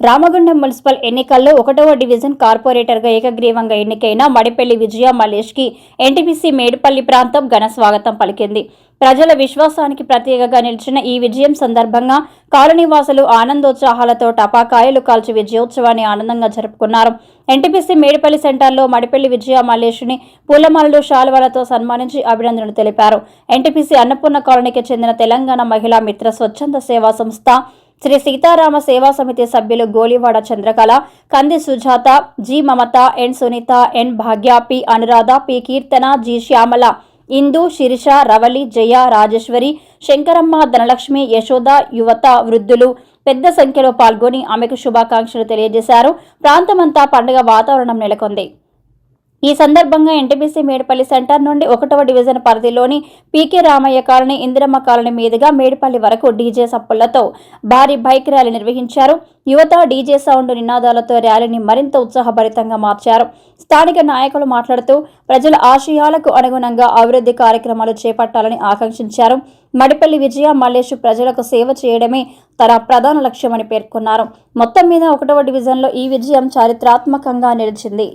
Ramagundam municipal ఎన్నికల్లో 1వ division కార్పొరేటర్గా ఏకగ్రీవంగా ఎన్నికైన మడిపెల్లి విజయ మల్లేష్కి ఎన్టీపీసీ మేడిపల్లి ప్రాంతం ఘన స్వాగతం పలికింది. ప్రజల విశ్వాసానికి ప్రతీకగా నిలిచిన ఈ విజయం సందర్భంగా కాలనీవాసులు ఆనందోత్సాహాలతో టపాకాయలు కాల్చి విజయోత్సవాన్ని ఆనందంగా జరుపుకున్నారు. ఎన్టీపీసీ మేడిపల్లి సెంటర్లో మడిపెల్లి విజయ మల్లేష్ని పూలమాలలు, శాలువాలతో సన్మానించి అభినందనలు తెలిపారు. ఎన్టీపీసీ అన్నపూర్ణ కాలనీకి చెందిన తెలంగాణ మహిళా మిత్ర స్వచ్ఛంద సేవా సంస్థ శ్రీ సీతారామ సేవా సమితి సభ్యులు గోలివాడ చంద్రకళ, కంది సుజాత, జి మమత, ఎన్ సునీత, ఎన్ భాగ్య, పి అనురాధ, పి కీర్తన, జి శ్యామల, ఇందు, శిరీష, రవలి, జయ, రాజేశ్వరి, శంకరమ్మ, ధనలక్ష్మి, యశోద, యువత, వృద్ధులు పెద్ద సంఖ్యలో పాల్గొని ఆమెకు శుభాకాంక్షలు తెలియజేశారు. ప్రాంతమంతా పండుగ వాతావరణం నెలకొంది. ఈ సందర్భంగా ఎన్టీపీసీ మేడిపల్లి సెంటర్ నుండి 1వ డివిజన్ పరిధిలోని పీకే రామయ్య కాలనీ, ఇందిరమ్మ కాలనీ మీదుగా మేడిపల్లి వరకు డీజే సప్పులతో భారీ బైక్ ర్యాలీ నిర్వహించారు. యువత డీజే సౌండ్ నినాదాలతో ర్యాలీని మరింత ఉత్సాహభరితంగా మార్చారు. స్థానిక నాయకులు మాట్లాడుతూ ప్రజల ఆశయాలకు అనుగుణంగా అభివృద్ధి కార్యక్రమాలు చేపట్టాలని ఆకాంక్షించారు. మడిపల్లి విజయ మల్లేష్ ప్రజలకు సేవ చేయడమే తన ప్రధాన లక్ష్యమని పేర్కొన్నారు. మొత్తం మీద 1వ డివిజన్లో ఈ విజయం చారిత్రాత్మకంగా నిలిచింది.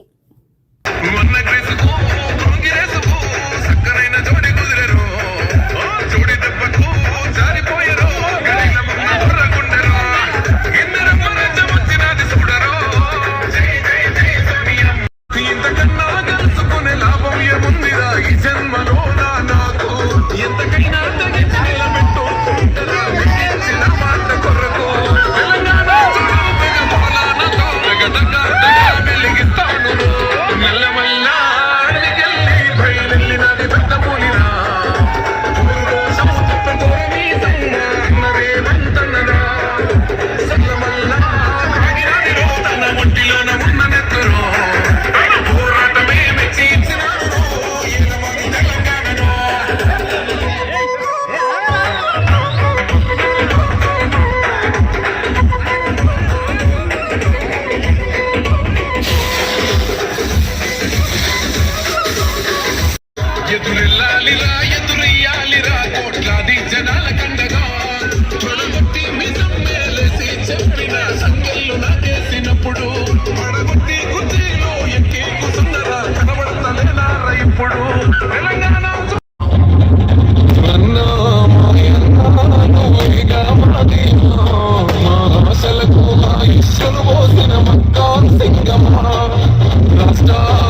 రాష్ట్ర